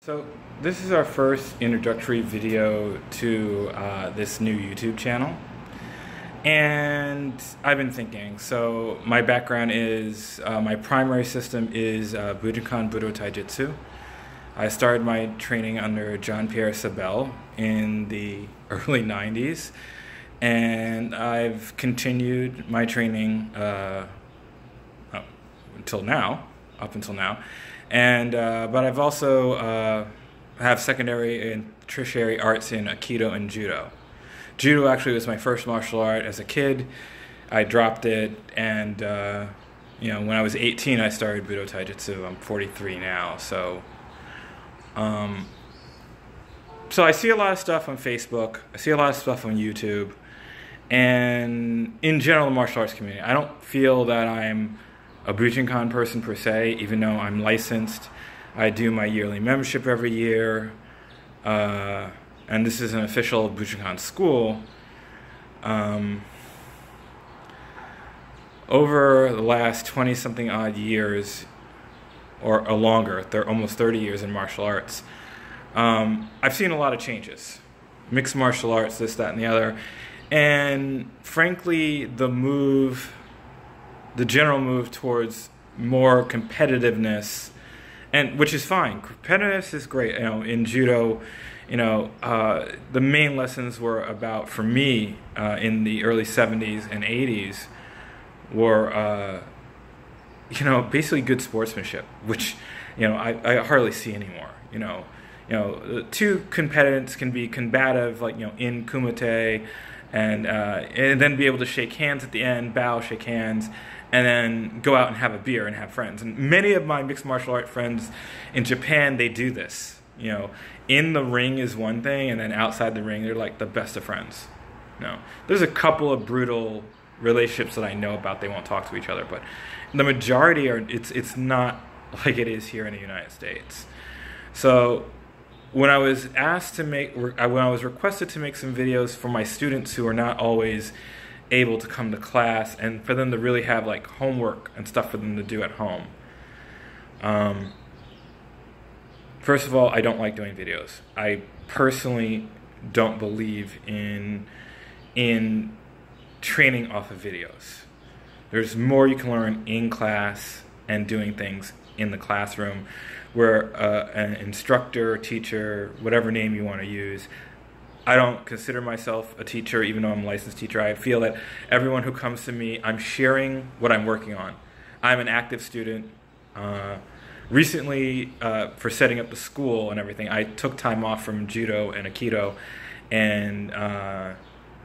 So this is our first introductory video to this new YouTube channel, and I've been thinking. So my background is my primary system is Budokan Budo Taijutsu. I started my training under Jean-Pierre Sabel in the early 90s, and I've continued my training up until now. And but I've also have secondary and tertiary arts in Aikido and Judo. Judo actually was my first martial art as a kid. I dropped it, and when I was 18, I started Budo Taijutsu. I'm 43 now, so I see a lot of stuff on Facebook. I see a lot of stuff on YouTube, and in general, the martial arts community. I don't feel that I'm a Bujinkan person per se, even though I'm licensed. I do my yearly membership every year, and this is an official Bujinkan school. Over the last 20-something odd years, or longer, they're almost 30 years in martial arts, I've seen a lot of changes. Mixed martial arts, this, that, and the other. And frankly, the general move towards more competitiveness, and which is fine. Competitiveness is great. In judo, the main lessons were about, for me, in the early 70s and 80s, were basically good sportsmanship, which I hardly see anymore. Two competitors can be combative, like in kumite, and then be able to shake hands at the end, bow, shake hands, and then go out and have a beer and have friends. And many of my mixed martial art friends in Japan, they do this. In the ring is one thing, and then outside the ring, they're like the best of friends. There's a couple of brutal relationships that I know about. They won't talk to each other, but the majority are. It's not like it is here in the United States. So when I was requested to make some videos for my students who are not always able to come to class, and for them to really have like homework and stuff for them to do at home. First of all, I don't like doing videos. I personally don't believe in training off of videos. There's more you can learn in class and doing things in the classroom, where an instructor, teacher, whatever name you want to use. I don't consider myself a teacher, even though I'm a licensed teacher. I feel that everyone who comes to me, I'm sharing what I'm working on. I'm an active student. Recently, for setting up the school and everything, I took time off from Judo and Aikido, and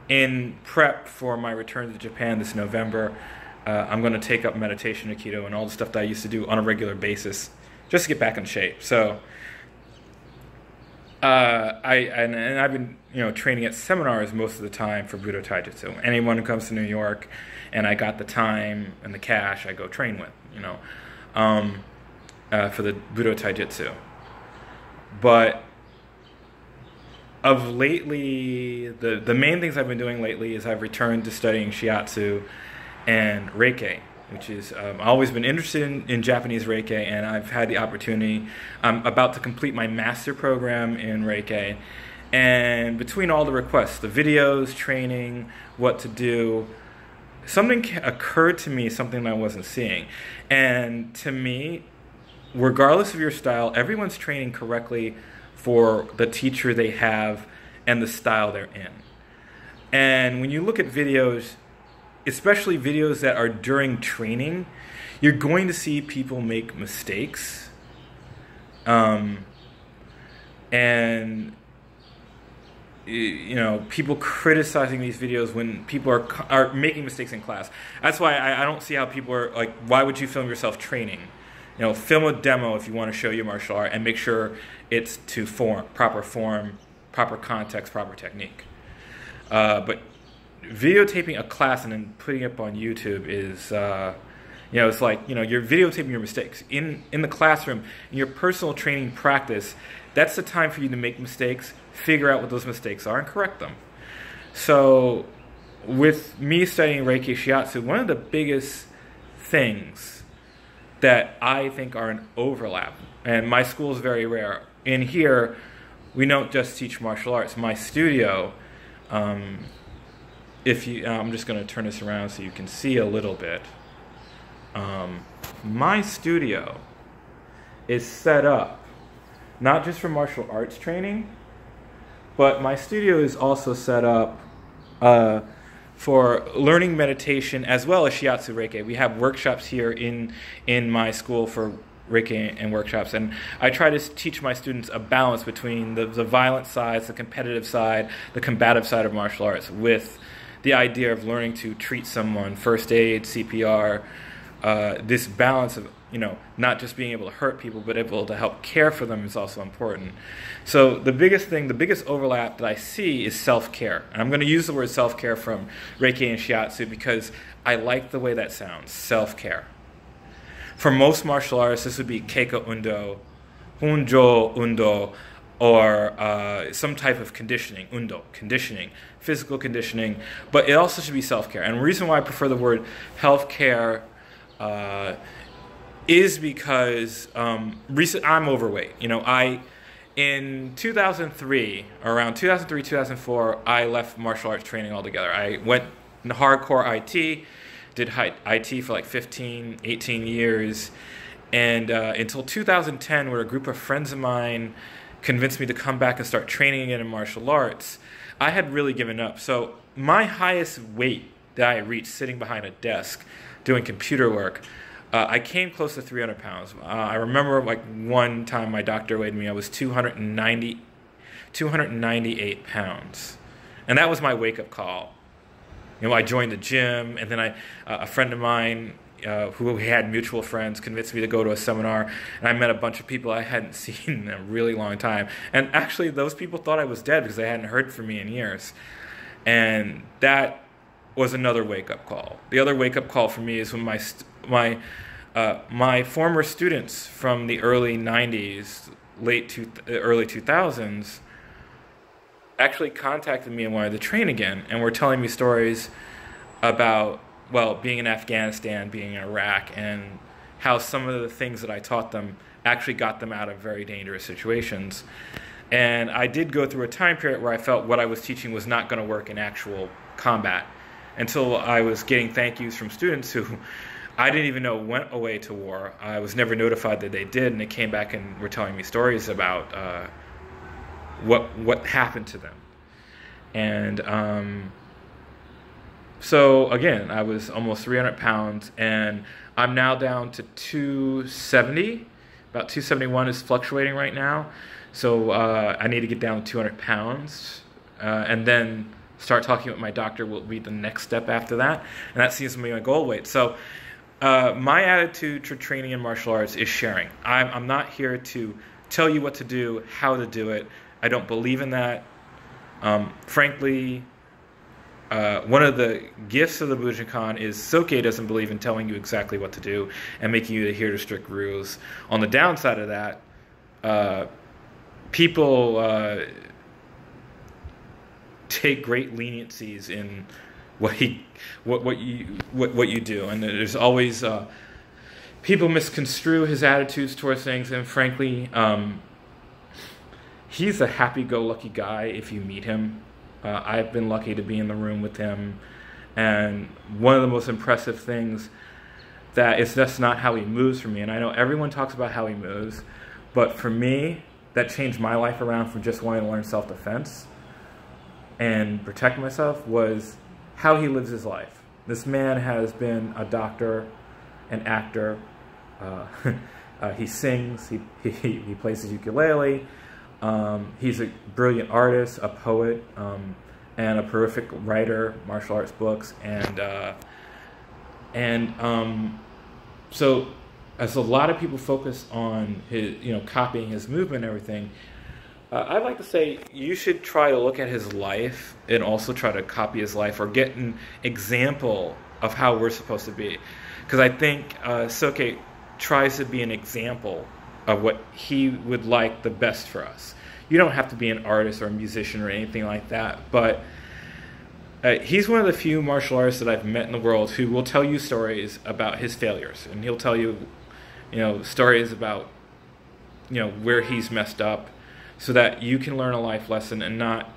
in prep for my return to Japan this November, I'm going to take up meditation, Aikido, and all the stuff that I used to do on a regular basis, just to get back in shape. So I've been training at seminars most of the time for Budo Taijutsu. Anyone who comes to New York and I got the time and the cash, I go train with, for the Budo Taijutsu. But of lately, the main things I've been doing lately is I've returned to studying Shiatsu and Reiki, which is, I've always been interested in Japanese Reiki, and I've had the opportunity. I'm about to complete my master program in Reiki, and between all the requests, the videos, training, what to do, something occurred to me, something I wasn't seeing. And to me, regardless of your style, everyone's training correctly for the teacher they have and the style they're in. And when you look at videos, especially videos that are during training, you're going to see people make mistakes. And people criticizing these videos when people are making mistakes in class. That's why I don't see how people are like, why would you film yourself training? Film a demo if you want to show your martial art, and make sure it's to proper form, proper context, proper technique. But videotaping a class and then putting it up on YouTube is, it's like, you're videotaping your mistakes. In the classroom, in your personal training practice, that's the time for you to make mistakes, figure out what those mistakes are, and correct them. So with me studying Reiki Shiatsu, one of the biggest things that I think are an overlap, and my school is very rare, in here, we don't just teach martial arts. My studio, if you, I'm just going to turn this around so you can see a little bit. My studio is set up not just for martial arts training, but my studio is also set up for learning meditation as well as Shiatsu Reiki. We have workshops here in my school for Reiki and workshops, and I try to teach my students a balance between the violent side, the competitive side, the combative side of martial arts, with the idea of learning to treat someone, first aid, CPR, this balance of, you know, not just being able to hurt people, but able to help care for them is also important. So the biggest thing, the biggest overlap that I see is self-care. And I'm going to use the word self-care from Reiki and Shiatsu because I like the way that sounds, self-care. For most martial artists, this would be Keiko Undo, Hunjo Undo, or some type of conditioning, Undo, conditioning, physical conditioning, but it also should be self-care. And the reason why I prefer the word healthcare is because I'm overweight. You know, in 2003, around 2003, 2004, I left martial arts training altogether. I went hardcore IT, did IT for like 15, 18 years, and until 2010, where a group of friends of mine convinced me to come back and start training again in martial arts, I had really given up. So my highest weight that I reached sitting behind a desk doing computer work, I came close to 300 pounds. I remember like one time my doctor weighed me, I was 298 pounds. And that was my wake-up call. You know, I joined the gym, and then a friend of mine who had mutual friends convinced me to go to a seminar, and I met a bunch of people I hadn't seen in a really long time. And actually, those people thought I was dead because they hadn't heard from me in years. And that was another wake-up call. The other wake-up call for me is when my former students from the early 90s, early 2000s, actually contacted me and wanted to train again, and were telling me stories about, well, being in Afghanistan, being in Iraq, and how some of the things that I taught them actually got them out of very dangerous situations. And I did go through a time period where I felt what I was teaching was not going to work in actual combat, until I was getting thank yous from students who I didn't even know went away to war. I was never notified that they did, and they came back and were telling me stories about what happened to them. And so again, I was almost 300 pounds, and I'm now down to 270. About 271 is fluctuating right now. So I need to get down to 200 pounds, and then start talking with my doctor will be the next step after that, and that seems to be my goal weight. So my attitude to training in martial arts is sharing. I'm not here to tell you what to do, how to do it. I don't believe in that. Frankly, one of the gifts of the Bujinkan is Soke doesn't believe in telling you exactly what to do and making you adhere to strict rules. On the downside of that, people take great leniencies in what you do, and there's always people misconstrue his attitudes towards things, and frankly, he's a happy-go-lucky guy if you meet him. I've been lucky to be in the room with him, and one of the most impressive things that it's just not how he moves for me, and I know everyone talks about how he moves, but for me, that changed my life around from just wanting to learn self-defense and protect myself, was how he lives his life. This man has been a doctor, an actor, he sings, he plays his ukulele, he's a brilliant artist, a poet, and a prolific writer, martial arts books, so as a lot of people focus on his, copying his movement and everything, I'd like to say you should try to look at his life and also try to copy his life or get an example of how we're supposed to be. Because I think Soke tries to be an example of what he would like the best for us. You don't have to be an artist or a musician or anything like that, but he's one of the few martial artists that I've met in the world who will tell you stories about his failures, and he'll tell you, stories about, where he's messed up, so that you can learn a life lesson and not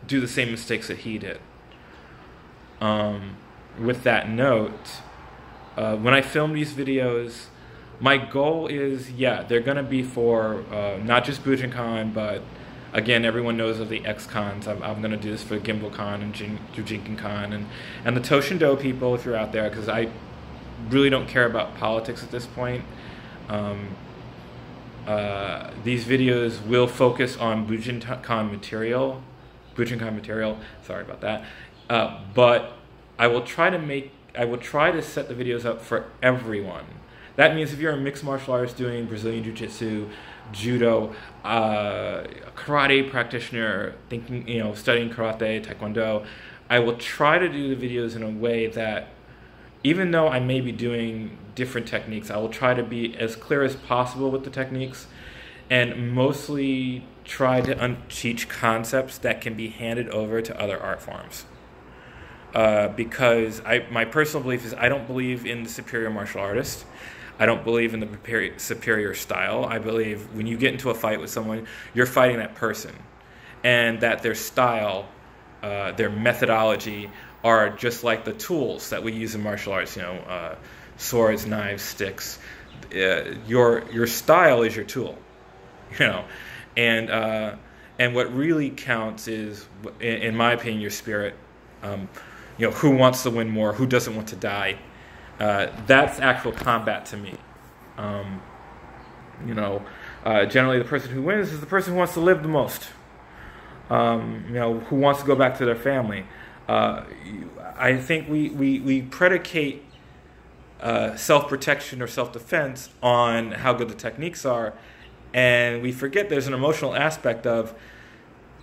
do the same mistakes that he did. With that note, when I film these videos, my goal is, they're going to be for not just Bujinkan, but again, everyone knows of the X-Cons. I'm going to do this for Gimbal Con and Jujinkan Con and the Toshindo people if you're out there, because I really don't care about politics at this point. These videos will focus on Bujinkan material, sorry about that. But I will try to set the videos up for everyone. That means if you're a mixed martial artist doing Brazilian Jiu-Jitsu, Judo, karate practitioner, studying karate, Taekwondo, I will try to do the videos in a way that, even though I may be doing different techniques, I will try to be as clear as possible with the techniques and mostly try to teach concepts that can be handed over to other art forms. Because my personal belief is I don't believe in the superior martial artist. I don't believe in the superior style. I believe when you get into a fight with someone, you're fighting that person, and that their style, their methodology are just like the tools that we use in martial arts. Swords, knives, sticks. Your style is your tool, and what really counts is, in my opinion, your spirit. Who wants to win more? Who doesn't want to die? That's actual combat to me. Generally the person who wins is the person who wants to live the most. Who wants to go back to their family. I think we predicate self-protection or self-defense on how good the techniques are, and we forget there's an emotional aspect of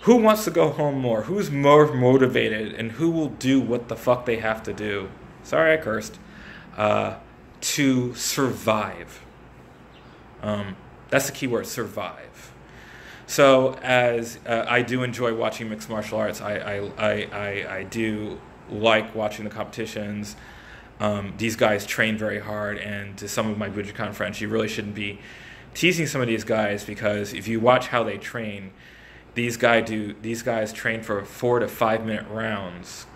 who wants to go home more, who's more motivated, and who will do what the fuck they have to do. Sorry, I cursed. To survive. That's the key word, survive. So as I do enjoy watching mixed martial arts, I do like watching the competitions. These guys train very hard, and to some of my Bujinkan friends, you really shouldn't be teasing some of these guys, because if you watch how they train, these guys train for 4 to 5 minute rounds.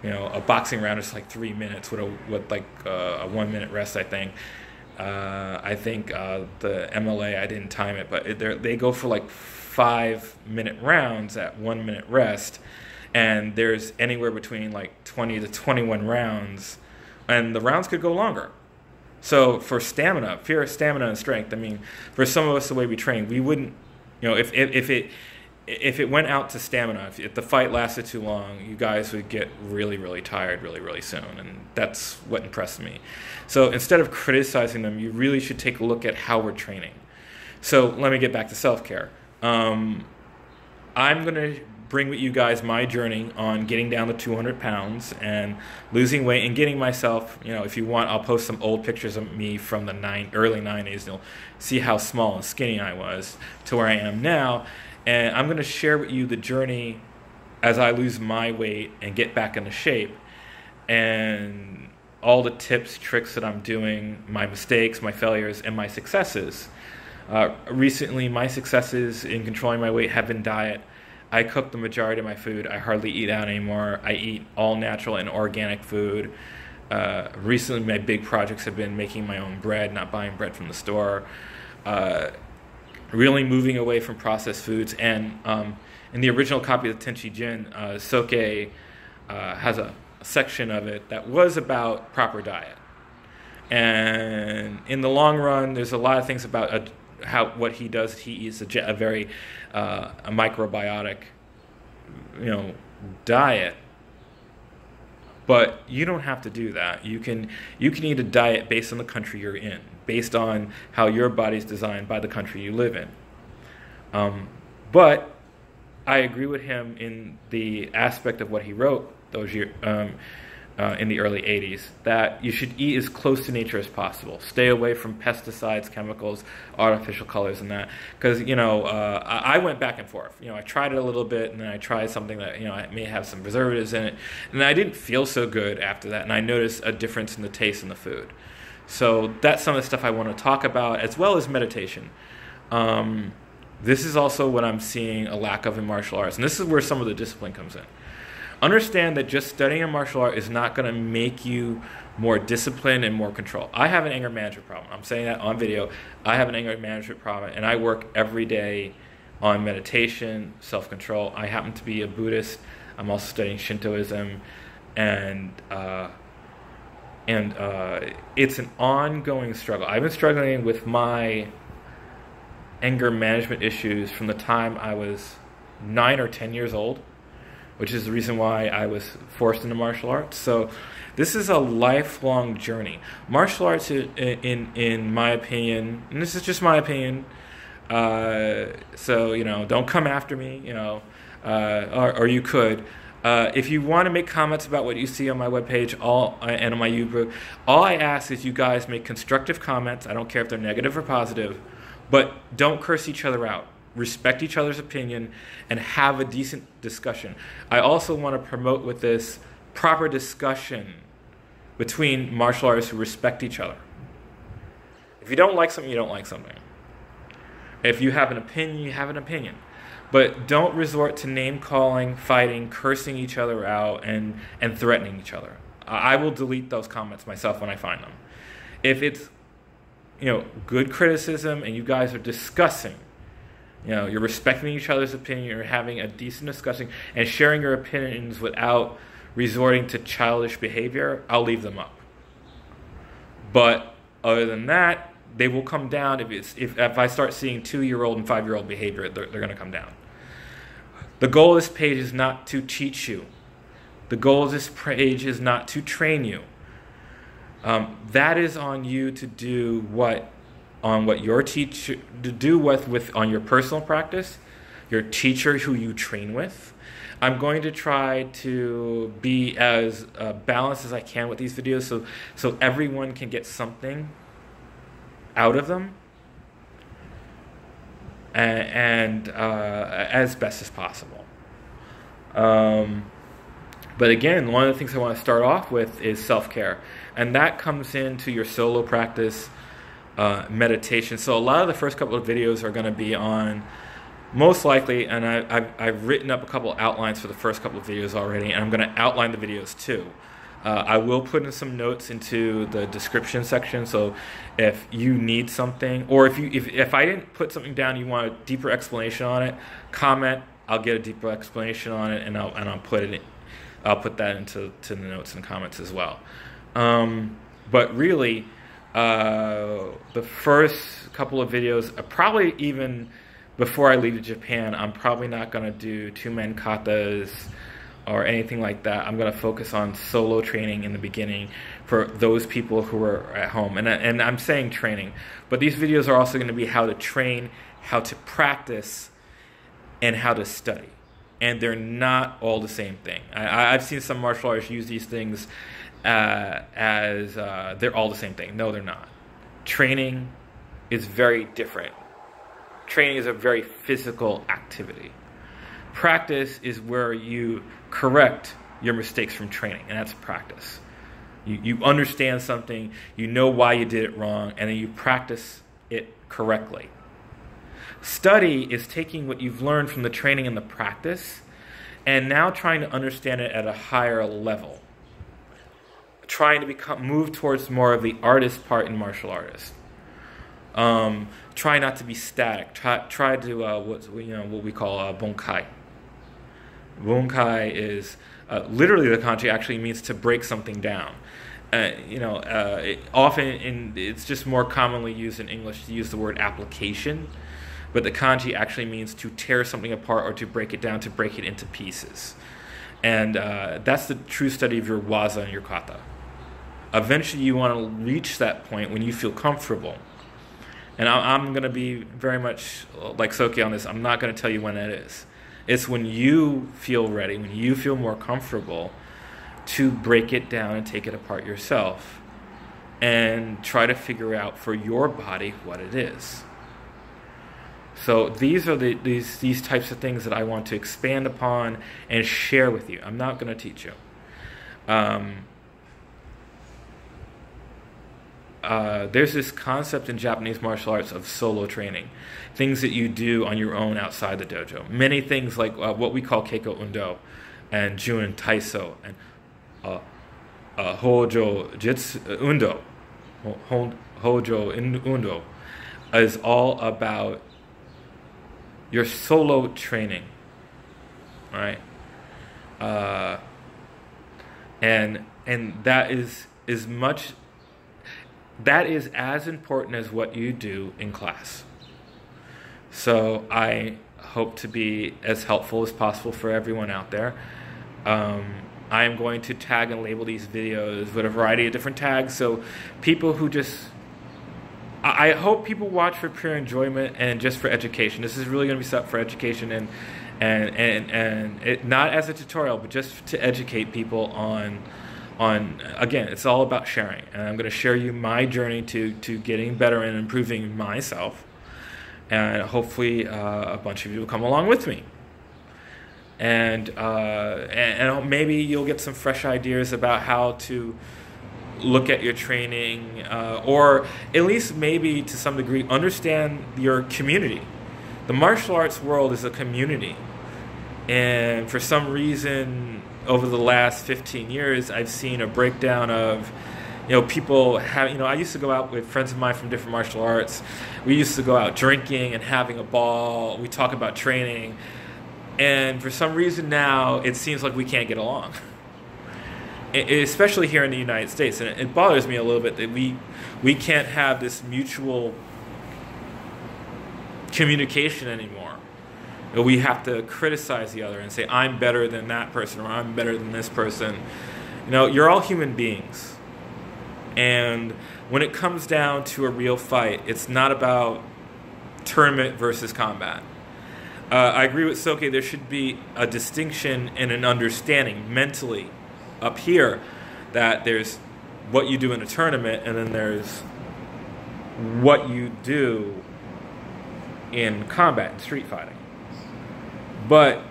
A boxing round is like 3 minutes with a 1 minute rest, I think. The MLA, I didn't time it, but they go for like 5 minute rounds at 1 minute rest, and there's anywhere between like 20 to 21 rounds, and the rounds could go longer. So for stamina, fear of stamina and strength, for some of us, the way we train, we wouldn't, if it went out to stamina, if the fight lasted too long, you guys would get really, really tired really, really soon. And that's what impressed me. So instead of criticizing them, you really should take a look at how we're training. So let me get back to self-care. I'm going to bring with you guys my journey on getting down to 200 pounds and losing weight and getting myself, if you want, I'll post some old pictures of me from the early 90s. You'll see how small and skinny I was to where I am now. And I'm going to share with you the journey as I lose my weight and get back into shape, and all the tips, tricks that I'm doing, my mistakes, my failures, and my successes. Recently, my successes in controlling my weight have been diet. I cook the majority of my food. I hardly eat out anymore. I eat all natural and organic food. Recently, my big projects have been making my own bread, not buying bread from the store. Really moving away from processed foods. And in the original copy of the Tenchi Jin, Soke has a section of it that was about proper diet. And in the long run, there's a lot of things about what he does. He eats a very a microbiotic, diet. But you don't have to do that. You can eat a diet based on the country you're in, based on how your body's designed by the country you live in. But I agree with him in the aspect of what he wrote those years in the early 80s, that you should eat as close to nature as possible. Stay away from pesticides, chemicals, artificial colors, and that. Because, I went back and forth. I tried it a little bit, and then I tried something that, may have some preservatives in it. And I didn't feel so good after that, and I noticed a difference in the taste in the food. So that's some of the stuff I want to talk about, as well as meditation. This is also what I'm seeing a lack of in martial arts. And this is where some of the discipline comes in. Understand that just studying a martial art is not going to make you more disciplined and more control. I have an anger management problem. I'm saying that on video. I have an anger management problem, and I work every day on meditation, self-control. I happen to be a Buddhist. I'm also studying Shintoism, and it's an ongoing struggle. I've been struggling with my anger management issues from the time I was 9 or 10 years old, which is the reason why I was forced into martial arts. So this is a lifelong journey. Martial arts, in my opinion, and this is just my opinion, so, you know, don't come after me, you know, or you could. If you want to make comments about what you see on my webpage and on my YouTube, all I ask is you guys make constructive comments. I don't care if they're negative or positive, but don't curse each other out. Respect each other's opinion and have a decent discussion. I also want to promote with this proper discussion between martial artists who respect each other. If you don't like something, you don't like something. If you have an opinion, you have an opinion. But don't resort to name-calling, fighting, cursing each other out, and threatening each other. I will delete those comments myself when I find them. If it's, you know, good criticism and you guys are discussing, you know, you're respecting each other's opinion, you're having a decent discussion, and sharing your opinions without resorting to childish behavior, I'll leave them up. But other than that, they will come down if I start seeing 2-year-old and 5-year-old behavior, they're going to come down. The goal of this page is not to teach you. The goal of this page is not to train you. That is on you to do on your teacher, to do with on your personal practice, your teacher who you train with. I'm going to try to be as balanced as I can with these videos, so everyone can get something out of them, and as best as possible. But again, one of the things I want to start off with is self-care, and that comes into your solo practice, meditation. So a lot of the first couple of videos are going to be on, most likely, and I've written up a couple outlines for the first couple of videos already, and I'm going to outline the videos too. I will put in some notes into the description section, so if you need something, or if I didn't put something down, you want a deeper explanation on it, comment. I'll get a deeper explanation on it, and I'll put it in. I'll put that into the notes and comments as well. But really, the first couple of videos, probably even before I leave to Japan, I'm probably not going to do two-man katas or anything like that. I'm going to focus on solo training in the beginning for those people who are at home. And I'm saying training, but these videos are also going to be how to train, how to practice, and how to study. And they're not all the same thing. I've seen some martial artists use these things as they're all the same thing. No, they're not. Training is very different. Training is a very physical activity. Practice is where you correct your mistakes from training, and that's practice. You understand something, you know why you did it wrong, and then you practice it correctly. Study is taking what you've learned from the training and the practice and now trying to understand it at a higher level. Trying to move towards more of the artist part in martial artists. Try not to be static. Try to what we call bonkai. Bonkai is literally, the kanji actually means to break something down. It's just more commonly used in English to use the word application, but the kanji actually means to tear something apart or to break it down, to break it into pieces. And that's the true study of your waza and your kata. Eventually you want to reach that point when you feel comfortable. And I'm going to be very much like Soki on this. I'm not going to tell you when that is. It's when you feel ready, when you feel more comfortable to break it down and take it apart yourself and try to figure out for your body what it is. So these are these types of things that I want to expand upon and share with you. I'm not going to teach you. there's this concept in Japanese martial arts of solo training, things that you do on your own outside the dojo. Many things like what we call Keiko Undo and Jun Taiso and Hojo Jitsu Undo, Hojo Undo, is all about your solo training, right? And that is as important as what you do in class. So I hope to be as helpful as possible for everyone out there. I am going to tag and label these videos with a variety of different tags, so people who just... I hope people watch for pure enjoyment and just for education. This is really going to be set up for education and it, not as a tutorial, but just to educate people on again, it's all about sharing. And I'm going to share you my journey to getting better and improving myself. And hopefully a bunch of you will come along with me. And maybe you'll get some fresh ideas about how to look at your training, or at least maybe to some degree understand your community. The martial arts world is a community, and for some reason over the last 15 years I've seen a breakdown of, people have, I used to go out with friends of mine from different martial arts. We used to go out drinking and having a ball. We talk about training, and for some reason now it seems like we can't get along. Especially here in the United States, and it bothers me a little bit that we can't have this mutual communication anymore. We have to criticize the other and say, I'm better than that person, or I'm better than this person. You're all human beings, and when it comes down to a real fight, it's not about tournament versus combat. I agree with Soke, there should be a distinction and an understanding mentally up here that there's what you do in a tournament, and then there's what you do in combat and street fighting. But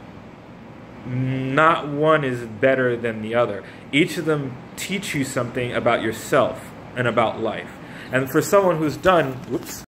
not one is better than the other. Each of them teach you something about yourself and about life. And for someone who's done,